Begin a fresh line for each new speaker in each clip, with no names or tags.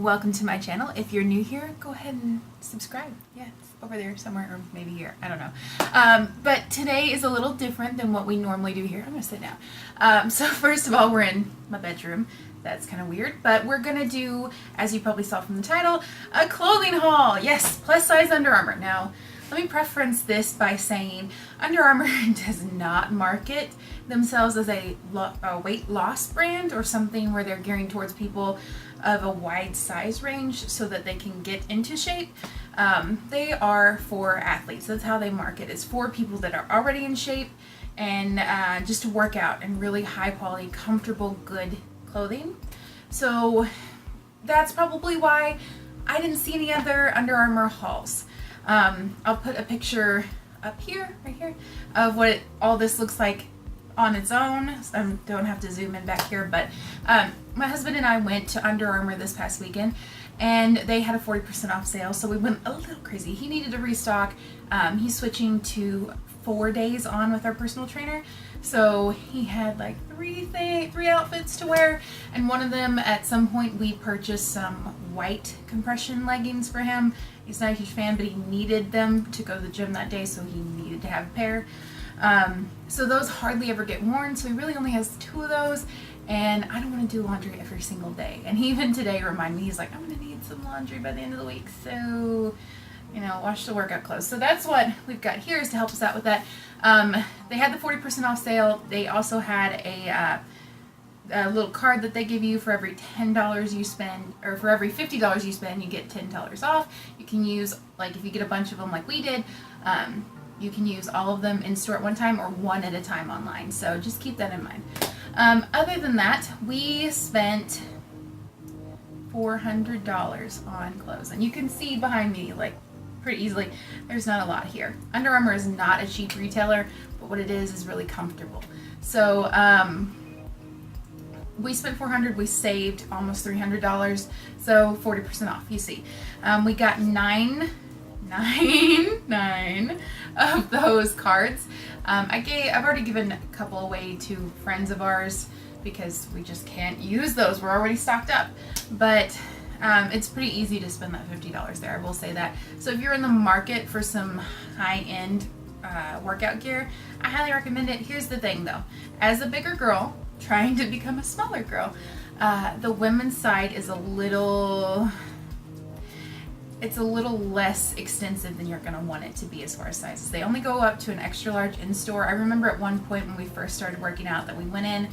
welcome to my channel. If you're new here, go ahead and subscribe. Yeah, it's over there somewhere, or maybe here, I don't know. But today is a little different than what we normally do here. I'm gonna sit down. So first of all, we're in my bedroom. That's kind of weird, but we're gonna do, as you probably saw from the title, a clothing haul. Yes, plus size Under Armour. Now, let me preference this by saying Under Armour does not market themselves as a weight loss brand or something where they're gearing towards people of a wide size range so that they can get into shape. They are for athletes. That's how they market. It's for people that are already in shape and just to work out in really high quality, comfortable, good clothing. So that's probably why I didn't see any other Under Armour hauls. I'll put a picture up here, right here, of what all this looks like on its own. So I don't have to zoom in back here, but my husband and I went to Under Armour this past weekend and they had a 40% off sale, so we went a little crazy. He needed a restock. He's switching to 4 days on with our personal trainer, so he had like three outfits to wear, and one of them, at some point, we purchased some white compression leggings for him. He's not a huge fan, but he needed them to go to the gym that day, so he needed to have a pair. So those hardly ever get worn, so he really only has 2 of those, and I don't want to do laundry every single day. And he even today reminded me, he's like, I'm going to need some laundry by the end of the week, so, you know, wash the workout clothes. So that's what we've got here is to help us out with that. They had the 40% off sale. They also had a little card that they give you for every $10 you spend, or for every $50 you spend, you get $10 off. You can use, like, if you get a bunch of them like we did, you can use all of them in store at one time or one at a time online. So just keep that in mind. Other than that, we spent $400 on clothes, and you can see behind me, like, pretty easily, there's not a lot here. Under Armour is not a cheap retailer, but what it is really comfortable. So we spent $400, we saved almost $300, so 40% off, you see. We got nine of those cards. I've already given a couple away to friends of ours because we just can't use those. We're already stocked up. But it's pretty easy to spend that $50 there, I will say that. So if you're in the market for some high-end workout gear, I highly recommend it. Here's the thing though, as a bigger girl trying to become a smaller girl, the women's side is a little less extensive than you're going to want it to be as far as sizes. They only go up to an extra large in store. I remember at one point when we first started working out that we went in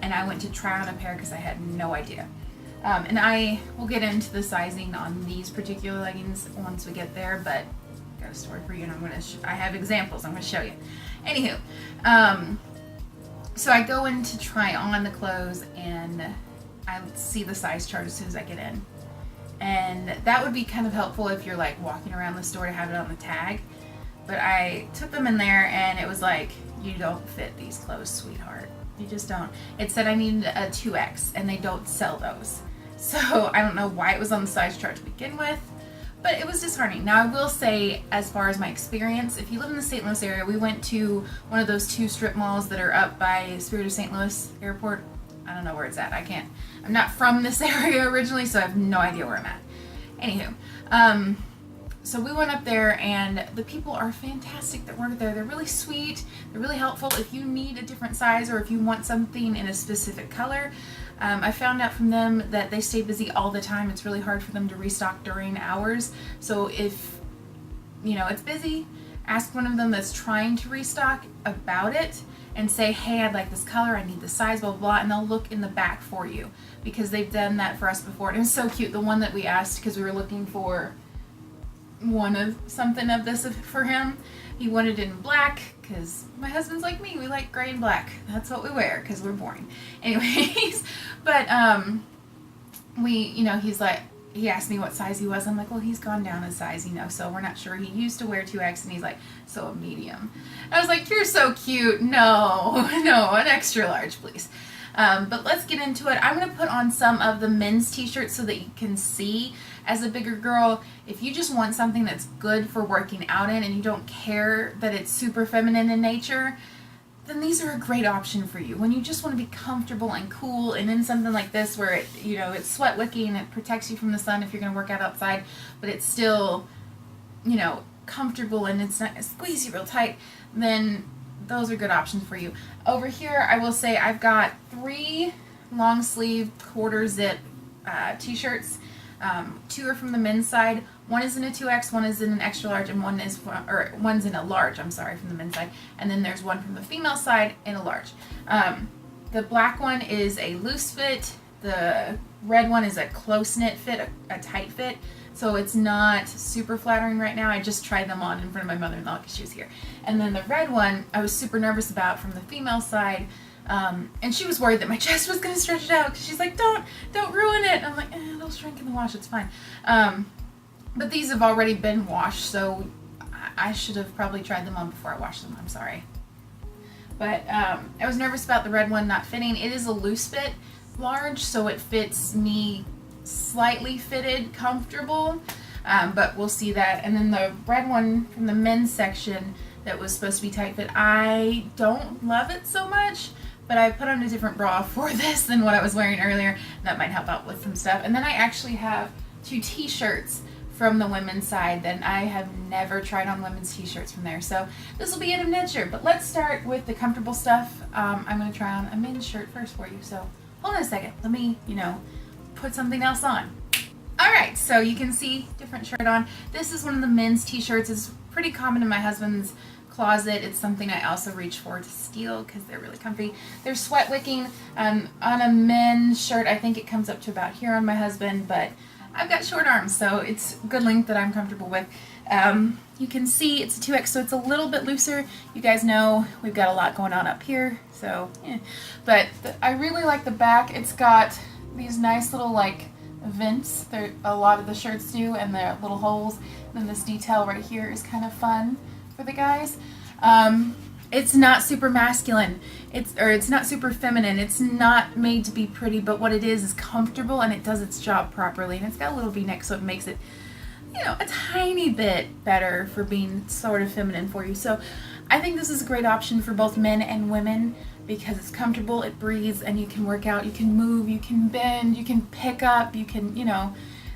and I went to try on a pair because I had no idea. And I will get into the sizing on these particular leggings once we get there, but I got a story for you, and I have examples I'm going to show you. Anywho, so I go in to try on the clothes and I see the size chart as soon as I get in. And that would be kind of helpful if you're like walking around the store to have it on the tag. But I took them in there and it was like, you don't fit these clothes, sweetheart. You just don't. It said I needed a 2X and they don't sell those. So I don't know why it was on the size chart to begin with, but it was disheartening. Now I will say, as far as my experience, if you live in the St. Louis area, we went to one of those 2 strip malls that are up by Spirit of St. Louis Airport. I don't know where it's at. I'm not from this area originally, so I have no idea where I'm at. Anywho, so we went up there and the people are fantastic that work there. They're really sweet. They're really helpful. If you need a different size or if you want something in a specific color, I found out from them that they stay busy all the time. It's really hard for them to restock during hours. So if, you know, it's busy, ask one of them that's trying to restock about it and say, hey, I'd like this color, I need the size, blah, blah, blah, and they'll look in the back for you because they've done that for us before. And it was so cute. The one that we asked, because we were looking for something of this for him, he wanted it in black because my husband's like me. We like gray and black. That's what we wear because we're boring. Anyways, but he's like, he asked me what size he was. I'm like, well, he's gone down a size, you know, so we're not sure. He used to wear 2X, and he's like, so a medium. I was like, you're so cute. No, an extra large, please. But let's get into it. I'm going to put on some of the men's t-shirts so that you can see, as a bigger girl, if you just want something that's good for working out in and you don't care that it's super feminine in nature, then these are a great option for you. When you just want to be comfortable and cool, and in something like this where it, it's sweat wicking, it protects you from the sun if you're going to work out outside, but it's still, comfortable and it's not squeeze you real tight, then those are good options for you. Over here, I will say I've got 3 long sleeve quarter zip t-shirts. 2 are from the men's side. One is in a 2X, one is in an extra large, and one's in a large, I'm sorry, from the men's side. And then there's one from the female side in a large. The black one is a loose fit. The red one is a close knit fit, a tight fit. So it's not super flattering right now. I just tried them on in front of my mother-in-law because she was here. And then the red one I was super nervous about from the female side. And she was worried that my chest was going to stretch it out because she's like, don't ruin it. And I'm like, it'll shrink in the wash, it's fine. But these have already been washed, so I should have probably tried them on before I washed them. I'm sorry. But I was nervous about the red one not fitting. It is a loose fit large, so it fits me slightly fitted, comfortable, but we'll see that. And then the red one from the men's section that was supposed to be tight fit, I don't love it so much, but I put on a different bra for this than what I was wearing earlier. That might help out with some stuff. And then I actually have 2 t-shirts from the women's side that I have never tried on women's t-shirts from there. So this will be an adventure, but let's start with the comfortable stuff. I'm going to try on a men's shirt first for you. So hold on a second. Let me, put something else on. All right, so you can see different shirt on. This is one of the men's t-shirts. It's pretty common in my husband's closet. It's something I also reach for to steal because they're really comfy. They're sweat wicking. On a men's shirt, I think it comes up to about here on my husband, but I've got short arms, so it's good length that I'm comfortable with. You can see it's a 2X, so it's a little bit looser. You guys know we've got a lot going on up here, so yeah. But I really like the back. It's got these nice little vents. A lot of the shirts do, and they're little holes. And then this detail right here is kind of fun for the guys. It's not super masculine. It's not super feminine. It's not made to be pretty, but what it is comfortable, and it does its job properly. And it's got a little V-neck, so it makes it, a tiny bit better for being sort of feminine for you. So I think this is a great option for both men and women because it's comfortable, it breathes, and you can work out, you can move, you can bend, you can pick up, you can,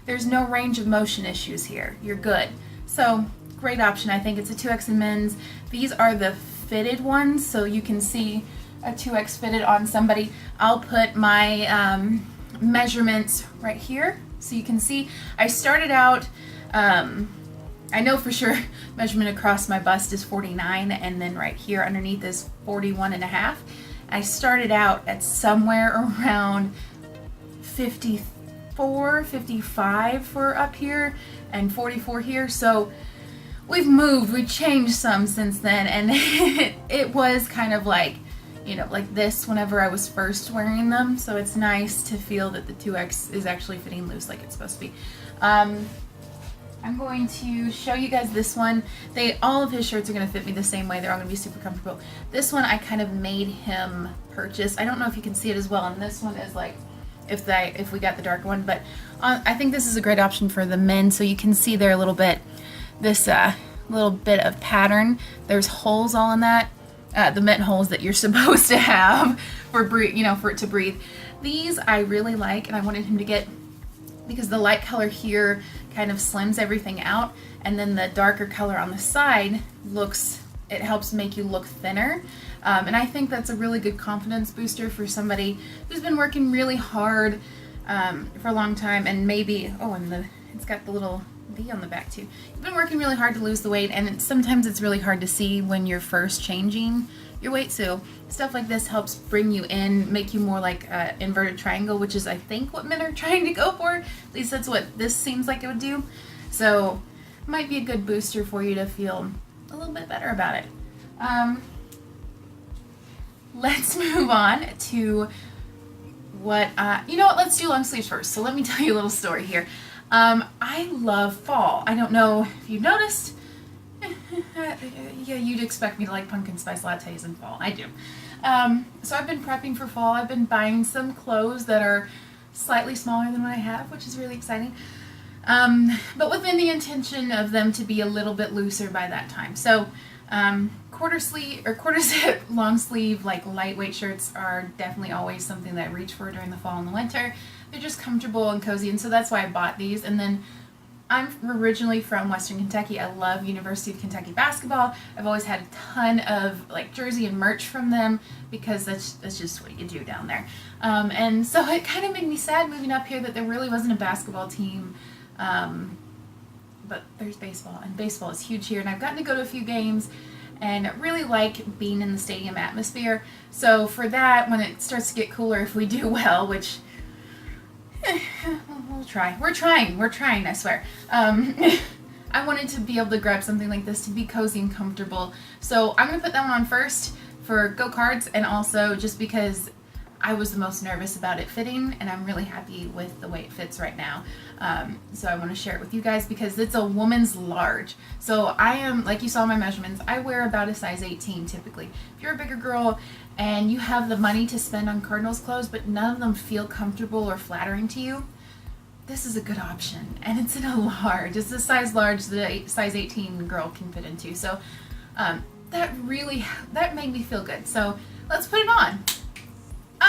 there's no range of motion issues here. You're good. So great option. I think it's a 2X in men's. These are the fitted ones, so you can see a 2X fitted on somebody. I'll put my measurements right here so you can see. I started out, I know for sure measurement across my bust is 49, and then right here underneath is 41.5. I started out at somewhere around 54, 55 for up here and 44 here, so we've changed some since then, and it was kind of like this whenever I was first wearing them, so it's nice to feel that the 2X is actually fitting loose like it's supposed to be. I'm going to show you guys this one. All of his shirts are going to fit me the same way. They're all going to be super comfortable. This one I kind of made him purchase. I don't know if you can see it as well, and this one is if we got the darker one, but I think this is a great option for the men, so you can see there a little bit, this little bit of pattern. There's holes all in that, the vent holes that you're supposed to have for it to breathe. These I really like, and I wanted him to get because the light color here kind of slims everything out, and then the darker color on the side it helps make you look thinner, and I think that's a really good confidence booster for somebody who's been working really hard for a long time, and maybe it's got the little V on the back too. You've been working really hard to lose the weight, and sometimes it's really hard to see when you're first changing your weight, so stuff like this helps bring you in, make you more like an inverted triangle, which is I think what men are trying to go for. At least that's what this seems like it would do. So it might be a good booster for you to feel a little bit better about it. Let's move on to what, let's do long sleeves first. So let me tell you a little story here. I love fall. I don't know if you've noticed. Yeah, you'd expect me to like pumpkin spice lattes in fall. I do. So I've been prepping for fall. I've been buying some clothes that are slightly smaller than what I have, which is really exciting. But within the intention of them to be a little bit looser by that time. So, of quarter zip long sleeve, like lightweight shirts are definitely always something that I reach for during the fall and the winter. They're just comfortable and cozy, and so that's why I bought these. And then I'm originally from Western Kentucky. I love University of Kentucky basketball. I've always had a ton of like jersey and merch from them because that's just what you do down there. And so it kind of made me sad moving up here that there really wasn't a basketball team. But there's baseball, and baseball is huge here, and I've gotten to go to a few games and really like being in the stadium atmosphere. So for that, when it starts to get cooler, if we do well, which we'll try. We're trying, I swear. I wanted to be able to grab something like this to be cozy and comfortable. So I'm going to put that one on first for go-karts, and also just because I was the most nervous about it fitting, and I'm really happy with the way it fits right now. So I want to share it with you guys because it's a woman's large. So I am, like you saw my measurements, I wear about a size 18 typically. If you're a bigger girl and you have the money to spend on Cardinals clothes, but none of them feel comfortable or flattering to you, this is a good option. And it's in a large. It's a size large that a size 18 girl can fit into. So that made me feel good. So let's put it on.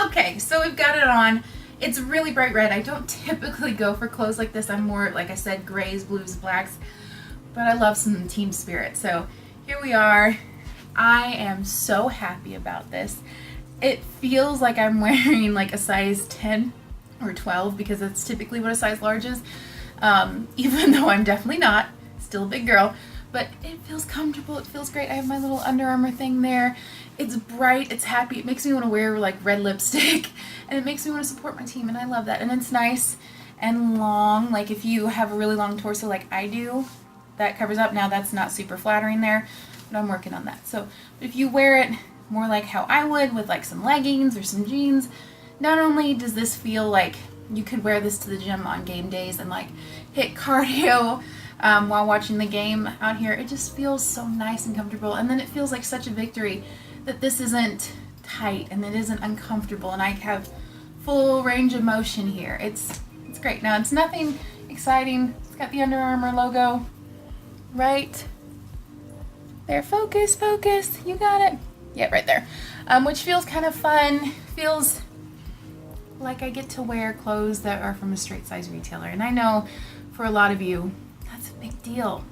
Okay, so we've got it on. It's really bright red. I don't typically go for clothes like this. I'm more, like I said, grays, blues, blacks. But I love some team spirit. So here we are. I am so happy about this. It feels like I'm wearing like a size 10 or 12 because that's typically what a size large is. Even though I'm definitely not. Still a big girl. But it feels comfortable. It feels great. I have my little Under Armour thing there. It's bright. It's happy. It makes me want to wear like red lipstick. And it makes me want to support my team. And I love that. And it's nice and long. Like if you have a really long torso like I do, that covers up. Now that's not super flattering there, but I'm working on that. So if you wear it more like how I would with like some leggings or some jeans, not only does this feel like you could wear this to the gym on game days and like hit cardio while watching the game out here, it just feels so nice and comfortable. And then it feels like such a victory that this isn't tight and it isn't uncomfortable, and I have full range of motion here. It's great. Now it's nothing exciting. It's got the Under Armour logo right there. Focus, you got it. Yeah, right there. Which feels kind of fun. Feels like I get to wear clothes that are from a straight size retailer, and I know for a lot of you that's a big deal.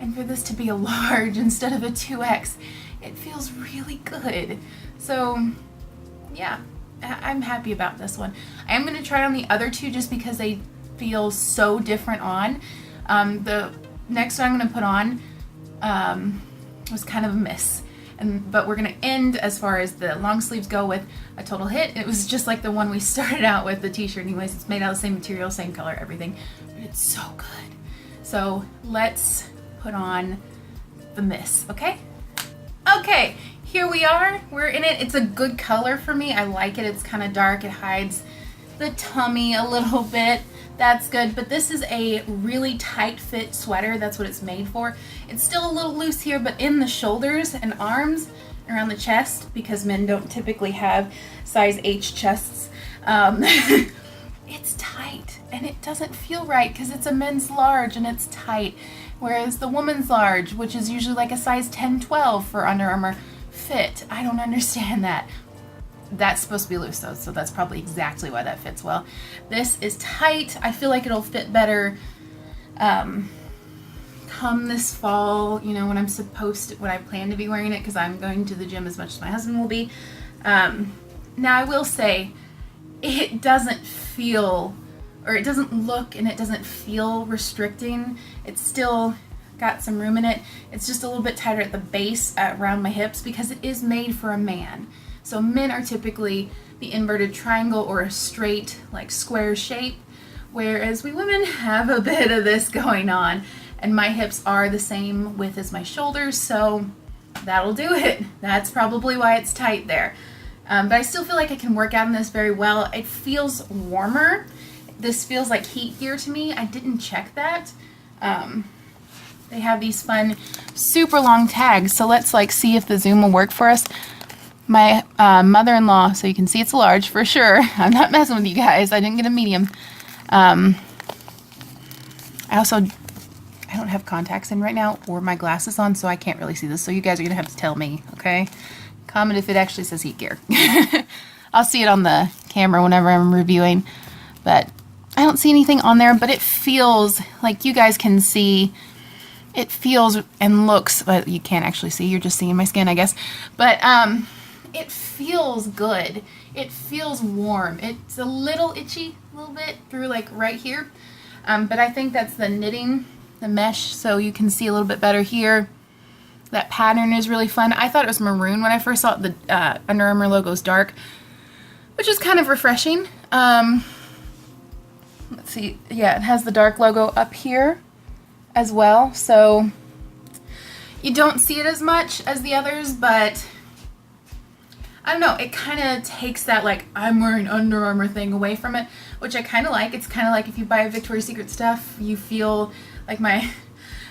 And for this to be a large instead of a 2X, it feels really good. So yeah, I'm happy about this one. I am going to try on the other two just because they feel so different on. The next one I'm going to put on was kind of a miss. But we're going to end as far as the long sleeves go with a total hit. It was just like the one we started out with, the t-shirt anyways. It's made out of the same material, same color, everything. But it's so good. So let's put on the miss, okay? Okay, here we are. We're in it. It's a good color for me. I like it. It's kind of dark. It hides the tummy a little bit. That's good. But this is a really tight fit sweater. That's what it's made for. It's still a little loose here, but in the shoulders and arms, around the chest, because men don't typically have size H chests, it's tight and it doesn't feel right because it's a men's large and it's tight. Whereas the woman's large, which is usually like a size 10, 12 for Under Armour fit. I don't understand that. That's supposed to be loose though, so that's probably exactly why that fits well. This is tight. I feel like it'll fit better come this fall, you know, when I plan to be wearing it, because I'm going to the gym as much as my husband will be. Now I will say, it doesn't feel, or it doesn't look and it doesn't feel restricting. It's still got some room in it. It's just a little bit tighter at the base around my hips because it is made for a man. So men are typically the inverted triangle or a straight, like square shape, whereas we women have a bit of this going on. And my hips are the same width as my shoulders, so that'll do it. That's probably why it's tight there. But I still feel like I can work out in this very well. It feels warmer. This feels like heat gear to me. I didn't check that. They have these fun, super long tags. So let's see if the zoom will work for us. My mother-in-law, so you can see it's a large for sure. I'm not messing with you guys. I didn't get a medium. I I don't have contacts in right now or my glasses on, so I can't really see this. So you guys are going to have to tell me, okay? Comment if it actually says heat gear. I'll see it on the camera whenever I'm reviewing, but I don't see anything on there, but it feels like you guys can see. It feels and looks, but you can't actually see. You're just seeing my skin, I guess. But it feels good. It feels warm. It's a little itchy, a little bit through like right here. But I think that's the knitting, the mesh, so you can see a little bit better here. That pattern is really fun. I thought it was maroon when I first saw it. The Under Armour logo is dark, which is kind of refreshing. Let's see. Yeah, it has the dark logo up here as well, so you don't see it as much as the others, but I don't know, it kind of takes that like I'm wearing Under Armour thing away from it, which I kind of like. It's kind of like if you buy Victoria's Secret stuff, you feel like my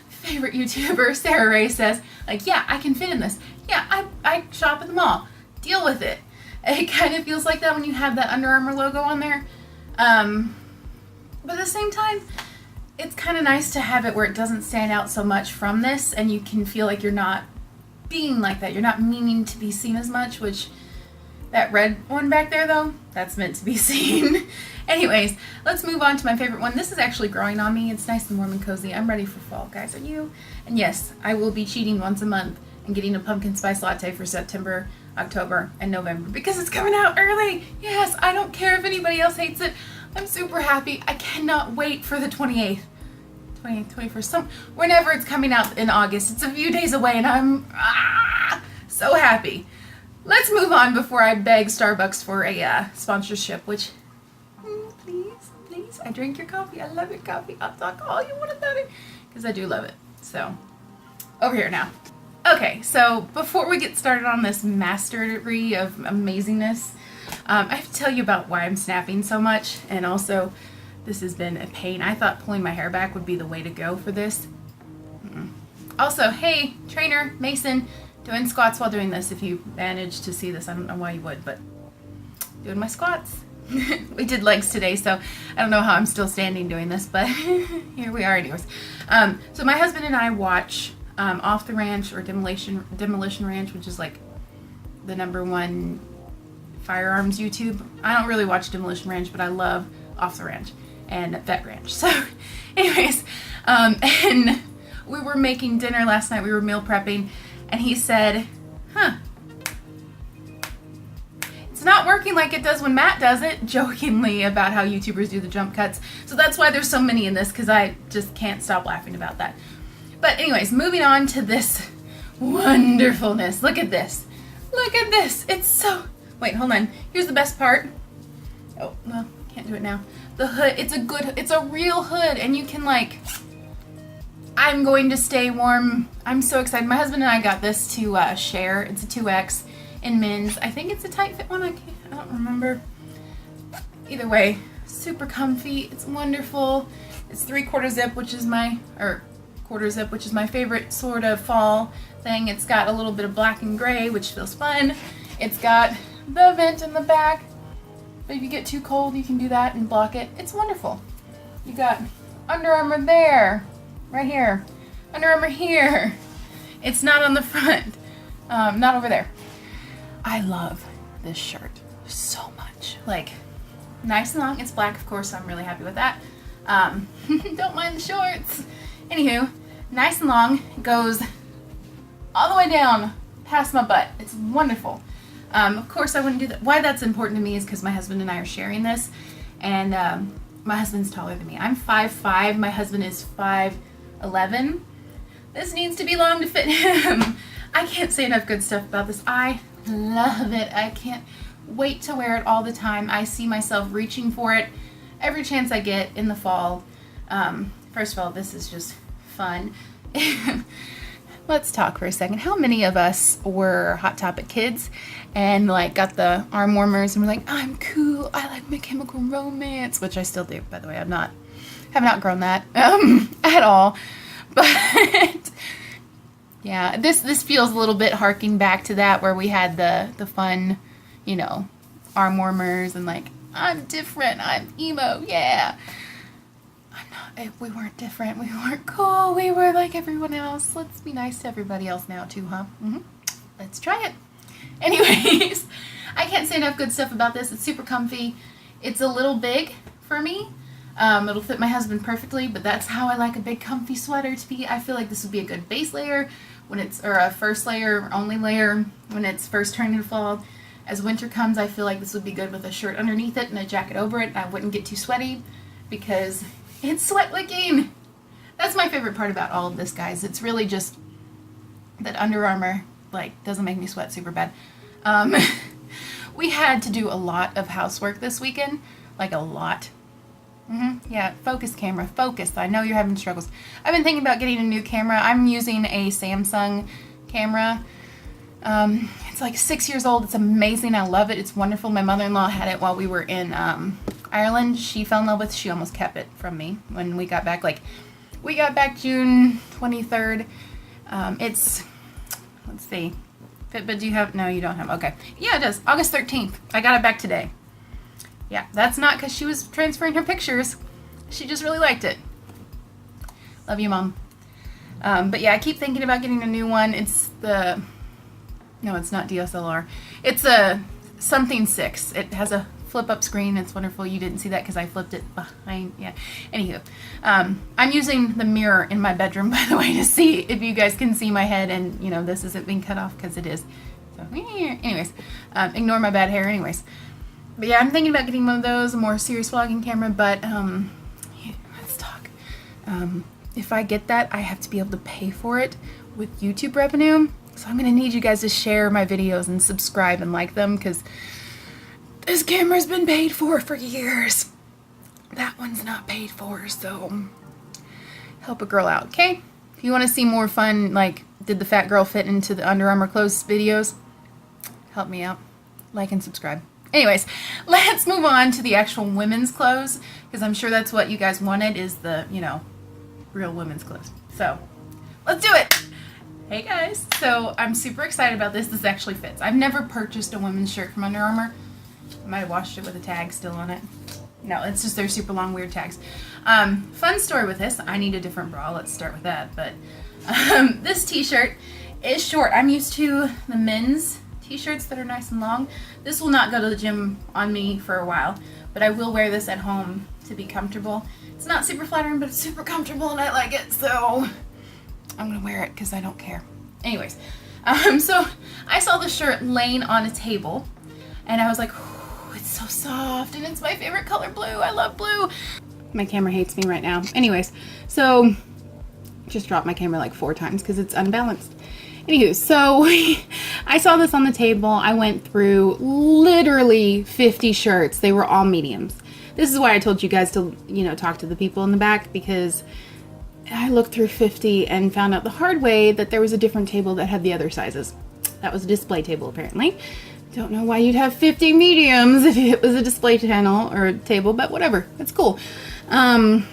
favorite YouTuber Sarah Ray says, like, yeah, I can fit in this. Yeah, I shop at the mall. Deal with it. It kind of feels like that when you have that Under Armour logo on there. But at the same time, it's kind of nice to have it where it doesn't stand out so much from this, and you can feel like you're not being like that. You're not meaning to be seen as much, which that red one back there, though, that's meant to be seen. Anyways, let's move on to my favorite one. This is actually growing on me. It's nice and warm and cozy. I'm ready for fall, guys. Are you? And yes, I will be cheating once a month and getting a pumpkin spice latte for September, October, and November because it's coming out early. Yes, I don't care if anybody else hates it. I'm super happy. I cannot wait for the 28th, 21st, whenever it's coming out in August. It's a few days away and I'm so happy. Let's move on before I beg Starbucks for a sponsorship, which, please, I drink your coffee. I love your coffee. I'll talk all you want about it because I do love it. So, over here now. Okay, so before we get started on this mastery of amazingness, I have to tell you about why I'm snapping so much, and also this has been a pain. I thought pulling my hair back would be the way to go for this. Also, hey, trainer, Mason, doing squats while doing this. If you managed to see this, I don't know why you would, but doing my squats. We did legs today, so I don't know how I'm still standing doing this, but here we are anyways. So my husband and I watch Off the Ranch or Demolition Ranch, which is like the #1 firearms YouTube. I don't really watch Demolition Ranch, but I love Off the Ranch and Vet Ranch. So anyways, and we were making dinner last night. We were meal prepping, and he said, it's not working like it does when Matt does it, jokingly about how YouTubers do the jump cuts. So that's why there's so many in this, because I just can't stop laughing about that. But anyways, moving on to this wonderfulness. Look at this. Look at this. It's so... Wait, hold on. Here's the best part. Oh, well, can't do it now. The hood, it's a real hood, and you can like, I'm going to stay warm. I'm so excited. My husband and I got this to share. It's a 2X in men's. I think it's a tight fit one. I don't remember. Either way, super comfy. It's wonderful. It's 3/4 zip, which is my, or quarter zip, which is my favorite sort of fall thing. It's got a little bit of black and gray, which feels fun. It's got the vent in the back, but if you get too cold, you can do that and block it. It's wonderful. You got Under Armour there, right here. Under Armour here. It's not on the front, not over there. I love this shirt so much. Like, nice and long. It's black, of course, so I'm really happy with that. Don't mind the shorts. Anywho, nice and long. It goes all the way down past my butt. It's wonderful. Of course, I wouldn't do that. Why that's important to me is because my husband and I are sharing this, and my husband's taller than me. I'm 5'5". My husband is 5'11". This needs to be long to fit him. I can't say enough good stuff about this. I love it. I can't wait to wear it all the time. I see myself reaching for it every chance I get in the fall. First of all, this is just fun. Let's talk for a second. How many of us were Hot Topic kids and like got the arm warmers and we're like, I'm cool, I like My Chemical Romance, which I still do, by the way. Haven't outgrown that at all. But yeah, this feels a little bit harking back to that, where we had the fun, you know, arm warmers and like, I'm different, I'm emo, yeah. I'm not. We weren't different. We weren't cool. We were like everyone else. Let's be nice to everybody else now too, huh? Let's try it. Anyways, I can't say enough good stuff about this. It's super comfy. It's a little big for me. It'll fit my husband perfectly, but that's how I like a big comfy sweater to be. I feel like this would be a good base layer when it's, or a first layer, only layer when it's first turning to fall. As winter comes, I feel like this would be good with a shirt underneath it and a jacket over it. I wouldn't get too sweaty because it's sweat wicking. That's my favorite part about all of this, guys. It's really just that Under Armour, like, doesn't make me sweat super bad. We had to do a lot of housework this weekend, like a lot. Yeah, focus camera, focus. I know you're having struggles. I've been thinking about getting a new camera. I'm using a Samsung camera. It's like 6 years old. It's amazing. I love it. It's wonderful. My mother-in-law had it while we were in Ireland. She fell in love with it. She almost kept it from me when we got back. Like, we got back June 23rd. It's, let's see. But do you have, no, you don't have, okay. Yeah, it does. August 13th. I got it back today. Yeah, that's not because she was transferring her pictures. She just really liked it. Love you, Mom. But yeah, I keep thinking about getting a new one. It's the, no, it's not DSLR. It's a something 6. It has a flip-up screen. It's wonderful. You didn't see that because I flipped it behind. Yeah. Anywho, I'm using the mirror in my bedroom, by the way, to see if you guys can see my head, and you know this isn't being cut off because it is. So, anyways, ignore my bad hair. Anyways, but yeah, I'm thinking about getting one of those, a more serious vlogging camera. But yeah, let's talk. If I get that, I have to be able to pay for it with YouTube revenue. So I'm gonna need you guys to share my videos and subscribe and like them, because this camera's been paid for years. That one's not paid for, so help a girl out, okay? If you want to see more fun, like, did the fat girl fit into the Under Armour clothes videos, help me out. Like and subscribe. Anyways, let's move on to the actual women's clothes, because I'm sure that's what you guys wanted, is the, you know, real women's clothes. So, let's do it! Hey guys, so I'm super excited about this. This actually fits. I've never purchased a women's shirt from Under Armour. I might have washed it with a tag still on it. No, it's just they're super long, weird tags. Fun story with this. I need a different bra. Let's start with that. But this t-shirt is short. I'm used to the men's t-shirts that are nice and long. This will not go to the gym on me for a while, but I will wear this at home to be comfortable. It's not super flattering, but it's super comfortable and I like it, so I'm gonna wear it because I don't care. Anyways, so I saw the shirt laying on a table and I was like, it's so soft and it's my favorite color, blue. I love blue. My camera hates me right now. Anyways, so just dropped my camera like 4 times because it's unbalanced. Anywho, so I saw this on the table. I went through literally 50 shirts. They were all mediums. This is why I told you guys to, you know, talk to the people in the back, because I looked through 50 and found out the hard way that there was a different table that had the other sizes. That was a display table apparently. Don't know why you'd have 50 mediums if it was a display channel or a table, but whatever. It's cool. So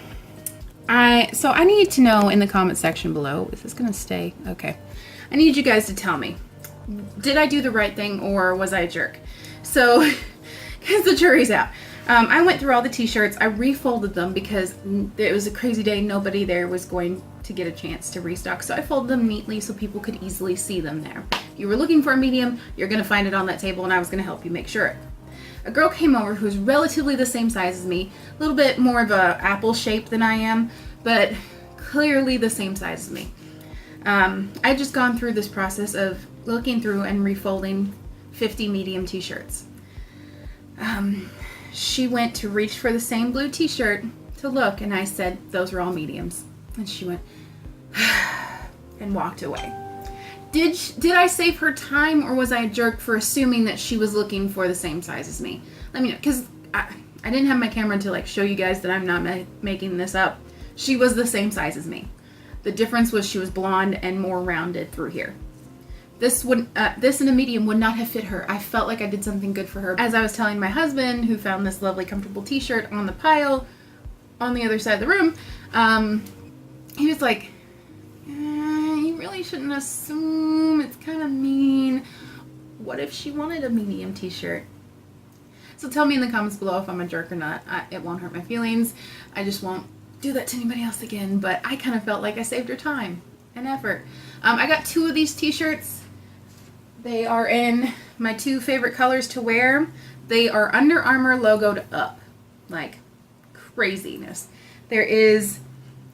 I need to know in the comment section below. Is this gonna stay? Okay. I need you guys to tell me, did I do the right thing or was I a jerk? So, because the jury's out. I went through all the t-shirts. I refolded them because it was a crazy day. Nobody there was going to get a chance to restock. So I folded them neatly so people could easily see them there. If you were looking for a medium, you're going to find it on that table, and I was going to help you make sure. A girl came over who's relatively the same size as me, a little bit more of a apple shape than I am, but clearly the same size as me. I'd just gone through this process of looking through and refolding 50 medium t-shirts. She went to reach for the same blue t-shirt to look, and I said, those are all mediums. And she went, and walked away. Did I save her time, or was I a jerk for assuming that she was looking for the same size as me? Let me know, because I didn't have my camera to like show you guys that I'm not making this up. She was the same size as me. The difference was she was blonde and more rounded through here. This in a medium would not have fit her. I felt like I did something good for her. As I was telling my husband, who found this lovely comfortable t-shirt on the pile on the other side of the room, he was like, you really shouldn't assume. It's kind of mean. What if she wanted a medium t-shirt? So tell me in the comments below if I'm a jerk or not. It won't hurt my feelings. I just won't do that to anybody else again, but I kind of felt like I saved her time and effort. I got 2 of these t-shirts. They are in my 2 favorite colors to wear. They are Under Armour logoed up, like craziness. There is,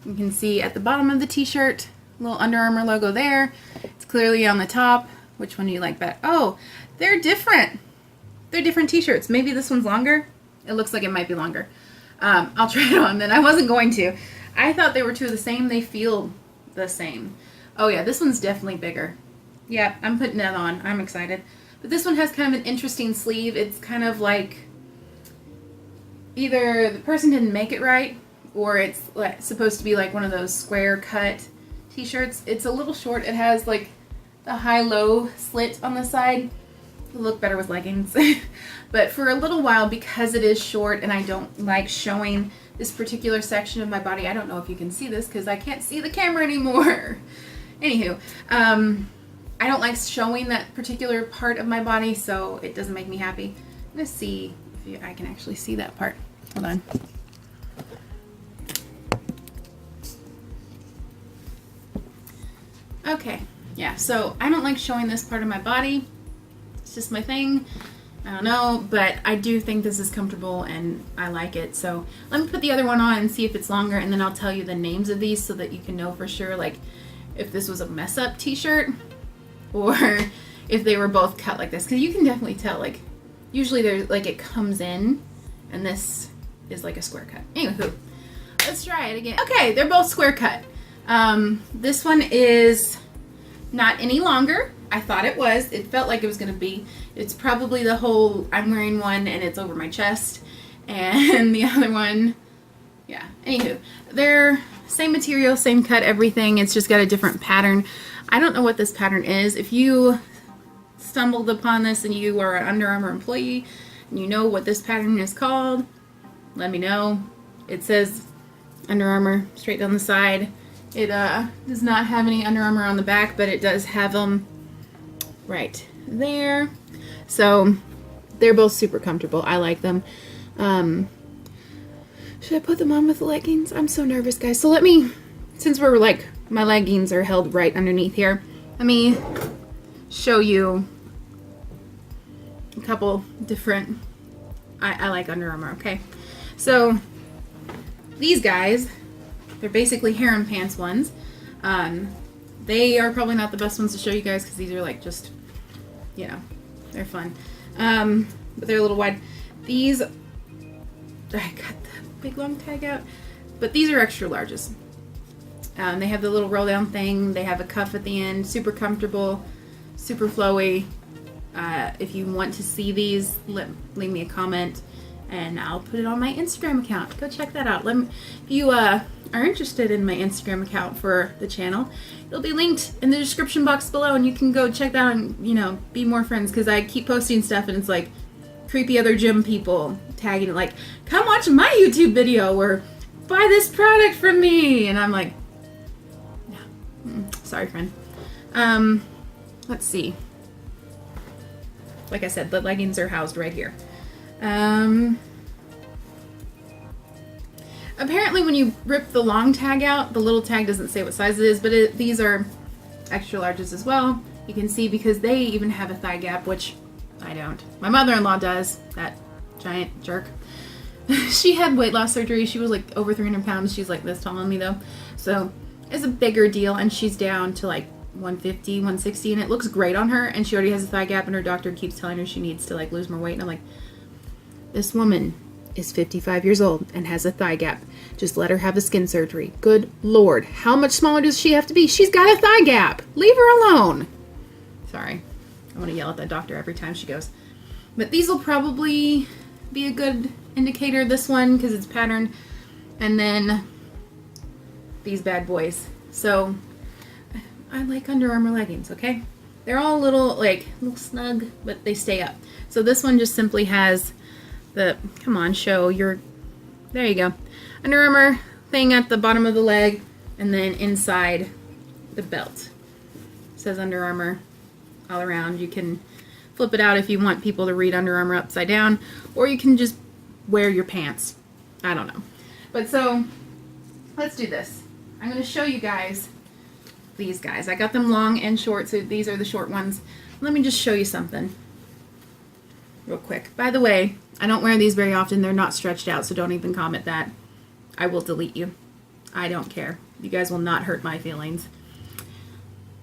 you can see at the bottom of the t-shirt, a little Under Armour logo there. It's clearly on the top. Which one do you like better? Oh, they're different. They're different t-shirts. Maybe this one's longer. It looks like it might be longer. I'll try it on then. I wasn't going to. I thought they were 2 of the same. They feel the same. Oh yeah, this one's definitely bigger. Yeah, I'm putting that on. I'm excited. But this one has kind of an interesting sleeve. It's kind of like either the person didn't make it right, or it's like supposed to be like one of those square cut t-shirts. It's a little short. It has like the high-low slit on the side. It'll look better with leggings. But for a little while, because it is short and I don't like showing this particular section of my body, I don't know if you can see this because I can't see the camera anymore. Anywho, I don't like showing that particular part of my body, so it doesn't make me happy. I'm gonna see if I can actually see that part. Hold on. Okay, yeah, so I don't like showing this part of my body. It's just my thing. I don't know, but I do think this is comfortable and I like it. So let me put the other one on and see if it's longer, and then I'll tell you the names of these so that you can know for sure, like if this was a mess up t-shirt or if they were both cut like this, because you can definitely tell, like usually there's like it comes in and this is like a square cut. Anywho, let's try it again. Okay, they're both square cut. This one is not any longer. I thought it was. It felt like it was going to be. It's probably the whole, I'm wearing one and it's over my chest, and the other one, yeah. Anywho, they're same material, same cut, everything. It's just got a different pattern. I don't know what this pattern is. If you stumbled upon this and you are an Under Armour employee and you know what this pattern is called, let me know. It says Under Armour straight down the side. It does not have any Under Armour on the back, but it does have them right there. So they're both super comfortable. I like them. Should I put them on with the leggings? I'm so nervous, guys. So let me, since we're like, my leggings are held right underneath here, let me show you a couple different, I like Under Armour, okay? So these guys, they're basically harem pants ones. They are probably not the best ones to show you guys because these are like just, you know, they're fun. But they're a little wide. These, I got the big long tag out, but these are extra larges. They have the little roll down thing. They have a cuff at the end. Super comfortable, super flowy. If you want to see these, leave me a comment and I'll put it on my Instagram account. Go check that out. If you are interested in my Instagram account for the channel, it'll be linked in the description box below, and you can go check that out and, you know, be more friends, because I keep posting stuff and it's like creepy other gym people tagging it like, come watch my YouTube video or buy this product from me, and I'm like, yeah, sorry friend. Let's see. Like I said, the leggings are housed right here. Apparently when you rip the long tag out, the little tag doesn't say what size it is, but these are extra larges as well. You can see because they even have a thigh gap, which I don't. My mother-in-law does, that giant jerk. She had weight loss surgery. She was like over 300 pounds. She's like this tall on me though. So it's a bigger deal, and she's down to like 150, 160, and it looks great on her, and she already has a thigh gap, and her doctor keeps telling her she needs to like lose more weight, and I'm like, this woman is 55 years old and has a thigh gap. Just let her have the skin surgery. Good Lord. How much smaller does she have to be? She's got a thigh gap. Leave her alone. Sorry. I want to yell at that doctor every time she goes. But these will probably be a good indicator. This one, because it's patterned. And then these bad boys. So I like Under Armour leggings, okay? They're all a little snug, but they stay up. So this one just simply has come on, show your, there you go, Under Armour thing at the bottom of the leg, and then inside the belt. It says Under Armour all around. You can flip it out if you want people to read Under Armour upside down, or you can just wear your pants. I don't know. But so let's do this. I'm going to show you guys these guys. I got them long and short, so these are the short ones. Let me just show you something real quick. By the way, I don't wear these very often. They're not stretched out, so don't even comment that. I will delete you. I don't care. You guys will not hurt my feelings.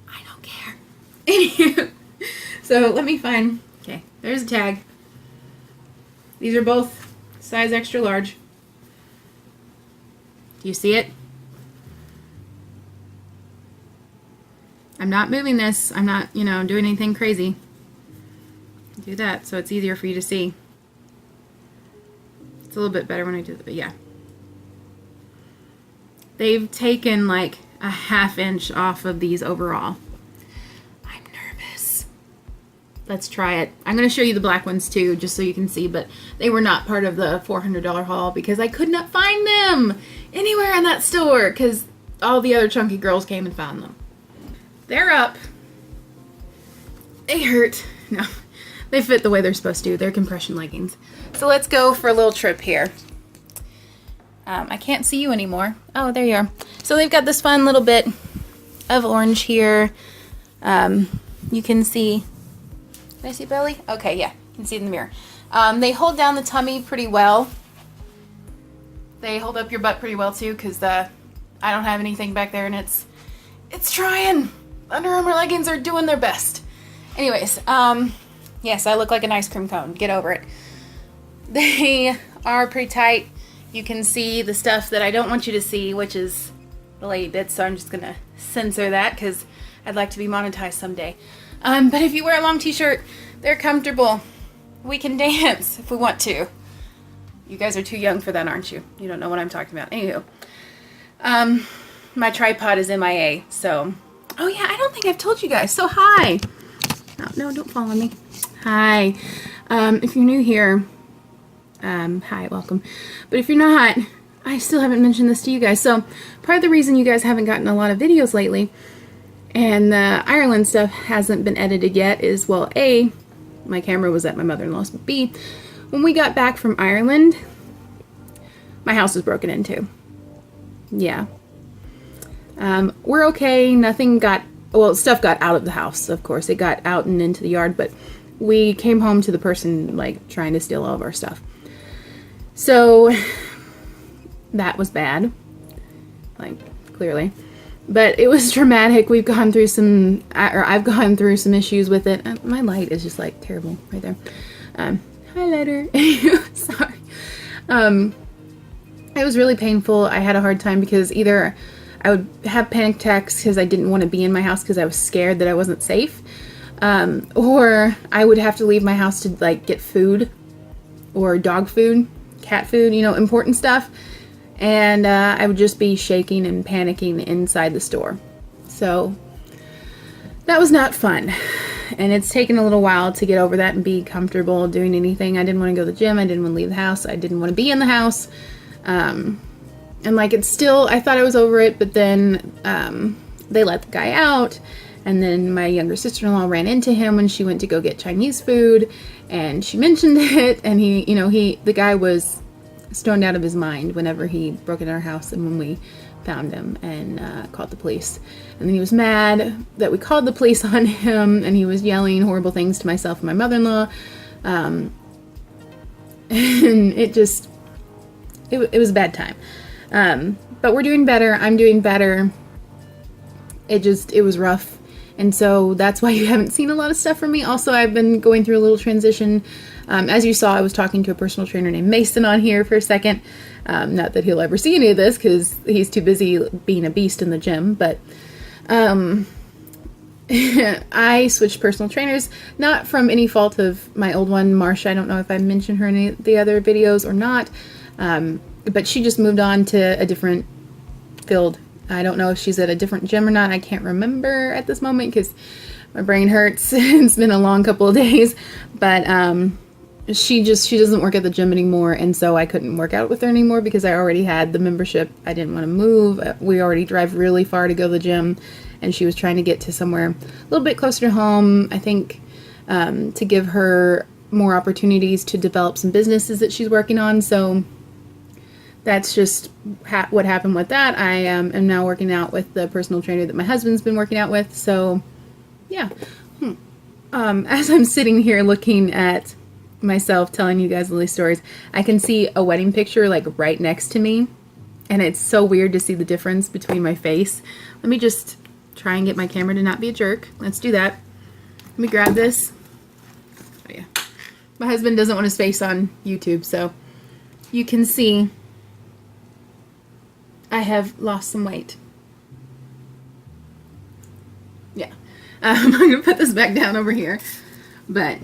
I don't care. Anywho, so let me find, okay, there's a tag. These are both size extra large. Do you see it? I'm not moving this. I'm not, doing anything crazy. Do that so it's easier for you to see. It's a little bit better when I do it, but yeah. They've taken like a ½ inch off of these overall. I'm nervous. Let's try it. I'm going to show you the black ones too, just so you can see, but they were not part of the $400 haul because I could not find them anywhere in that store because all the other chunky girls came and found them. They're up. They hurt. No, they fit the way they're supposed to. They're compression leggings. So let's go for a little trip here. I can't see you anymore. Oh, there you are. So they've got this fun little bit of orange here. You can see, can I see belly? Okay, yeah, you can see it in the mirror. They hold down the tummy pretty well. They hold up your butt pretty well too, because I don't have anything back there and it's trying. Under Armour leggings are doing their best. Anyways, yes, I look like an ice cream cone. Get over it. They are pretty tight. You can see the stuff that I don't want you to see, which is the lady bits, so I'm just going to censor that because I'd like to be monetized someday. But if you wear a long t-shirt, they're comfortable. We can dance if we want to. You guys are too young for that, aren't you? You don't know what I'm talking about. Anywho, my tripod is MIA, so... Oh yeah, I don't think I've told you guys. So hi. Oh, no, don't follow me. Hi. If you're new here... hi, welcome. But if you're not, I still haven't mentioned this to you guys. So part of the reason you guys haven't gotten a lot of videos lately and the Ireland stuff hasn't been edited yet is, well, A, my camera was at my mother-in-law's, but B, when we got back from Ireland, my house was broken into. Yeah. We're okay. Nothing got, well, stuff got out of the house, of course. It got out and into the yard, but we came home to the person, like, trying to steal all of our stuff. So that was bad, like, clearly, but it was dramatic. We've gone through some, or I've gone through some issues with it. My light is just like terrible right there. Highlighter. Sorry. It was really painful. I had a hard time because either I would have panic attacks because I didn't want to be in my house because I was scared that I wasn't safe, or I would have to leave my house to like get food or dog food, cat food, important stuff, and I would just be shaking and panicking inside the store. So that was not fun, and it's taken a little while to get over that and be comfortable doing anything. I didn't want to go to the gym, I didn't want to leave the house, I didn't want to be in the house, and like it's still, I thought I was over it, but then they let the guy out. And then my younger sister-in-law ran into him when she went to go get Chinese food, and she mentioned it, and the guy was stoned out of his mind whenever he broke into our house and when we found him and called the police. And then he was mad that we called the police on him, and he was yelling horrible things to myself and my mother-in-law. And it was a bad time. But we're doing better. I'm doing better. It was rough. And so that's why you haven't seen a lot of stuff from me. Also, I've been going through a little transition. As you saw, I was talking to a personal trainer named Mason on here for a second. Not that he'll ever see any of this because he's too busy being a beast in the gym. But I switched personal trainers, not from any fault of my old one, Marsha. I don't know if I mentioned her in any of the other videos or not. But she just moved on to a different field. I don't know if she's at a different gym or not. I can't remember at this moment because my brain hurts. It's been a long couple of days. But she doesn't work at the gym anymore, and so I couldn't work out with her anymore because I already had the membership. I didn't want to move. We already drive really far to go to the gym, and she was trying to get to somewhere a little bit closer to home, I think, to give her more opportunities to develop some businesses that she's working on. So that's just what happened with that. I am now working out with the personal trainer that my husband's been working out with. So yeah. As I'm sitting here looking at myself telling you guys all these stories, I can see a wedding picture like right next to me, and it's so weird to see the difference between my face. Let me just try and get my camera to not be a jerk. Let's do that. Let me grab this. Oh yeah. My husband doesn't want his face on YouTube, so you can see I have lost some weight. Yeah. I'm going to put this back down over here, but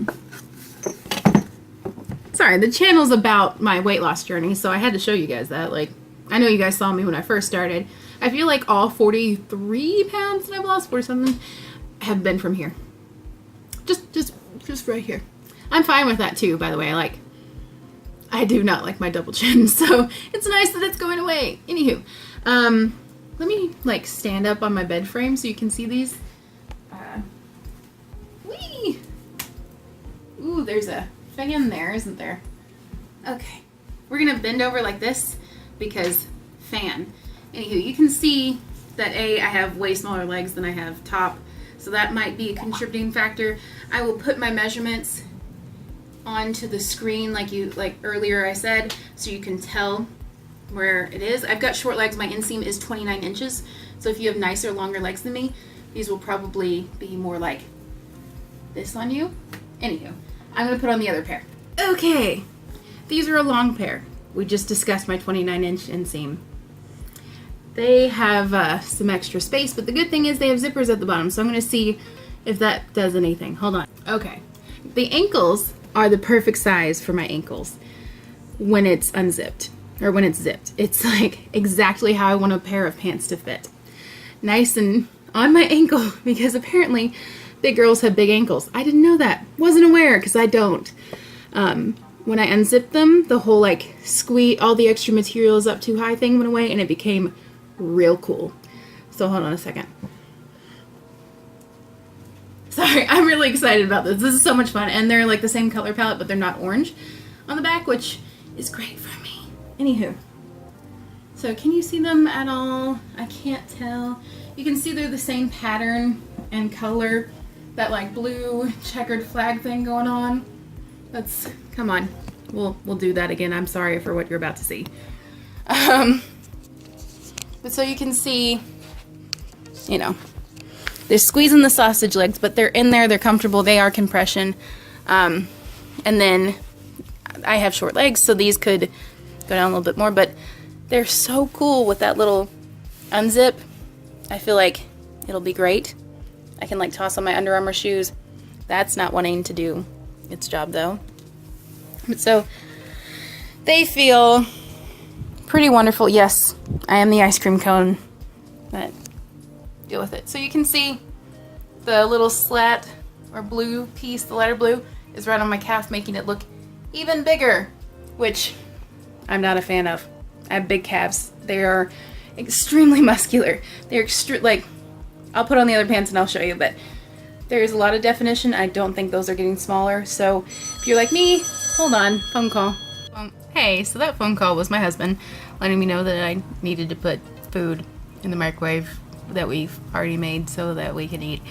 sorry, the channel's about my weight loss journey, so I had to show you guys that. Like, I know you guys saw me when I first started. I feel like all 43 pounds that I've lost, 40 something, have been from here. Just right here. I'm fine with that too, by the way. Like, I do not like my double chin, so it's nice that it's going away. Anywho, let me like stand up on my bed frame so you can see these. Whee! Ooh, there's a fan there, isn't there? Okay, we're gonna bend over like this because fan. Anywho, you can see that I have way smaller legs than I have top, so that might be a contributing factor. I will put my measurements onto the screen like earlier I said, so you can tell where it is. I've got short legs. My inseam is 29 inches, so if you have nicer, longer legs than me, these will probably be more like this on you. Anywho, I'm gonna put on the other pair. Okay, these are a long pair. We just discussed my 29-inch inseam. They have some extra space, but the good thing is they have zippers at the bottom, so I'm gonna see if that does anything. Hold on. Okay, the ankles are the perfect size for my ankles when it's unzipped, or when it's zipped. It's like exactly how I want a pair of pants to fit. Nice and on my ankle, because apparently big girls have big ankles. I didn't know that. Wasn't aware, because I don't. When I unzipped them, the whole like squeeze, all the extra material is up too high thing went away, and it became real cool. So hold on a second. Sorry, I'm really excited about this. This is so much fun, and they're like the same color palette, but they're not orange on the back, which is great for me. Anywho, so can you see them at all? I can't tell. You can see they're the same pattern and color, that like blue checkered flag thing going on. Let's, come on, we'll do that again. I'm sorry for what you're about to see. But so you can see, you know, they're squeezing the sausage legs, but they're in there, they're comfortable, they are compression. And then I have short legs, so these could go down a little bit more, but they're so cool with that little unzip. I feel like it'll be great. I can like toss on my Under Armour shoes. That's not wanting to do its job though. But so they feel pretty wonderful. Yes, I am the ice cream cone, but deal with it. So you can see the little slat or blue piece, the lighter blue, is right on my calf, making it look even bigger, which I'm not a fan of. I have big calves. They are extremely muscular. They're like, I'll put on the other pants and I'll show you, but there's a lot of definition. I don't think those are getting smaller. So if you're like me, hold on, phone call. Hey, so that phone call was my husband letting me know that I needed to put food in the microwave that we've already made so that we can eat.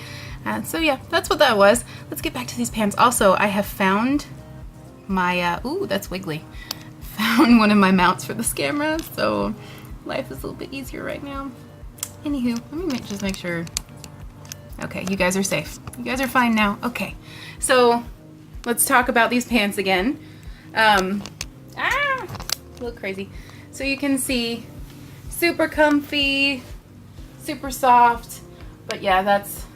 So yeah, that's what that was. Let's get back to these pants. Also, I have found my, ooh, that's wiggly. Found one of my mounts for this camera, so life is a little bit easier right now. Anywho, let me just make sure. Okay, you guys are safe. You guys are fine now. Okay, so let's talk about these pants again. A little crazy. So you can see, super comfy, super soft, but yeah, that's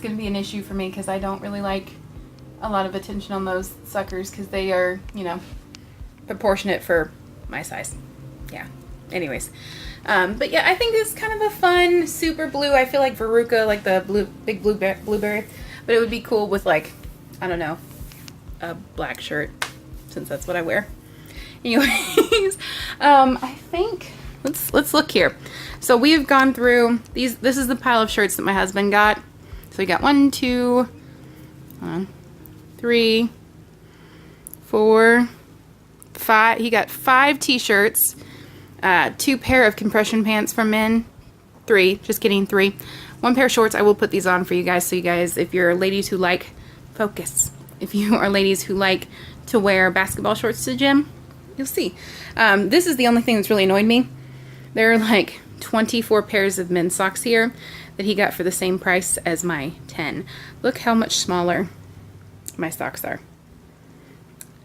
gonna be an issue for me because I don't really like a lot of attention on those suckers because they are, you know, proportionate for my size. Yeah. Anyways, but yeah, I think it's kind of a fun super blue. I feel like Veruca, like the big blueberry, but it would be cool with like, I don't know, a black shirt, since that's what I wear. Anyways, I think let's look here. So we've gone through these. This is the pile of shirts that my husband got. So we got 1, 2, 3, 4, 5 5 t-shirts, 2 pair of compression pants for men, 3, just kidding, 3. 1 pair of shorts. I will put these on for you guys, so you guys, if you're ladies who like, focus. If you are ladies who like to wear basketball shorts to the gym, you'll see. This is the only thing that's really annoyed me. There are like 24 pairs of men's socks here that he got for the same price as my 10. Look how much smaller my socks are.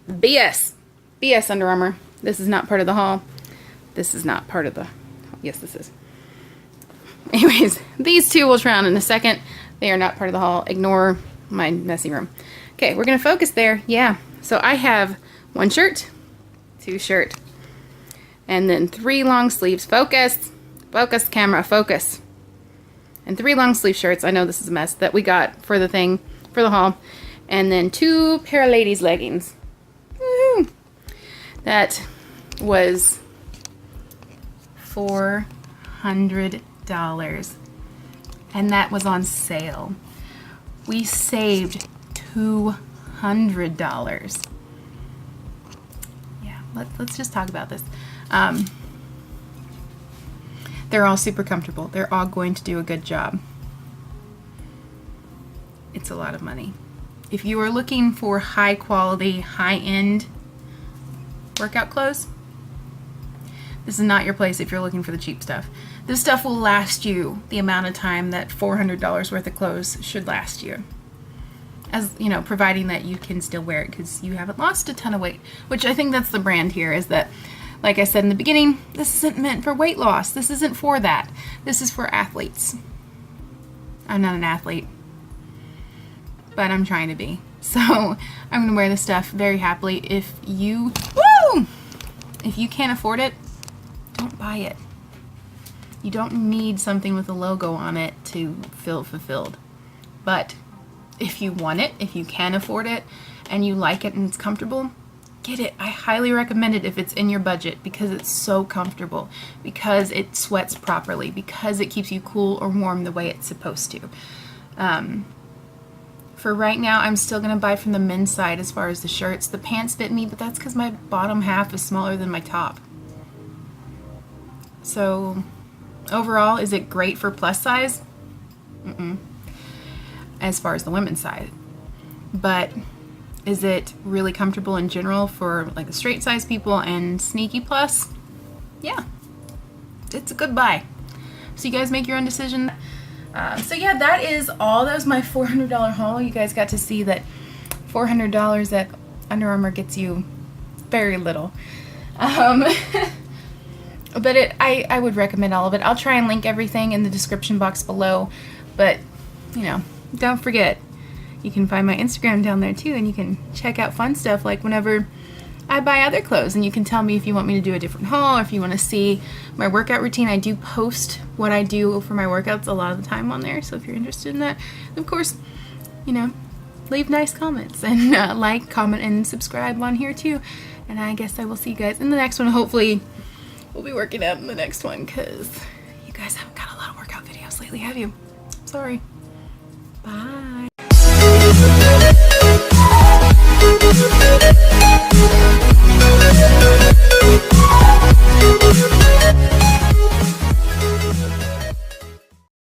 BS. BS, Under Armour. This is not part of the haul. This is not part of the... Yes, this is. Anyways, these 2 we'll try on in a second. They are not part of the haul. Ignore my messy room. Okay, we're going to focus there. Yeah. So I have 1 shirt, 2 shirt, and then 3 long sleeves. Focus. Focus, camera. Focus. And 3 long sleeve shirts. I know this is a mess that we got for the thing, for the haul. And then 2 pair of ladies leggings. Woohoo! That was $400. And that was on sale. We saved $200. Yeah, let's just talk about this. They're all super comfortable. They're all going to do a good job. It's a lot of money. If you are looking for high quality, high-end workout clothes, this is not your place if you're looking for the cheap stuff. This stuff will last you the amount of time that $400 worth of clothes should last you. As you know, providing that you can still wear it because you haven't lost a ton of weight, which I think that's the brand here, is that, like I said in the beginning, this isn't meant for weight loss. This isn't for that. This is for athletes. I'm not an athlete, but I'm trying to be. So I'm going to wear this stuff very happily. If you can't afford it, don't buy it. You don't need something with a logo on it to feel fulfilled. But if you want it, if you can afford it, and you like it and it's comfortable, get it. I highly recommend it if it's in your budget, because it's so comfortable, because it sweats properly, because it keeps you cool or warm the way it's supposed to. For right now, I'm still going to buy from the men's side as far as the shirts. The pants fit me, but that's because my bottom half is smaller than my top. So overall, is it great for plus size? As far as the women's side. But is it really comfortable in general for like the straight size people and sneaky plus? Yeah, it's a good buy. So you guys make your own decision. So yeah, that is all. That was my $400 haul. You guys got to see that $400 at Under Armour gets you very little. But I would recommend all of it. I'll try and link everything in the description box below. But, you know, don't forget, you can find my Instagram down there too, and you can check out fun stuff like whenever I buy other clothes, and you can tell me if you want me to do a different haul, or if you want to see my workout routine. I do post what I do for my workouts a lot of the time on there, so if you're interested in that, of course, you know, leave nice comments, and like, comment, and subscribe on here too. And I guess I will see you guys in the next one. Hopefully we'll be working out in the next one, because you guys haven't got a lot of workout videos lately, have you? Sorry. Bye.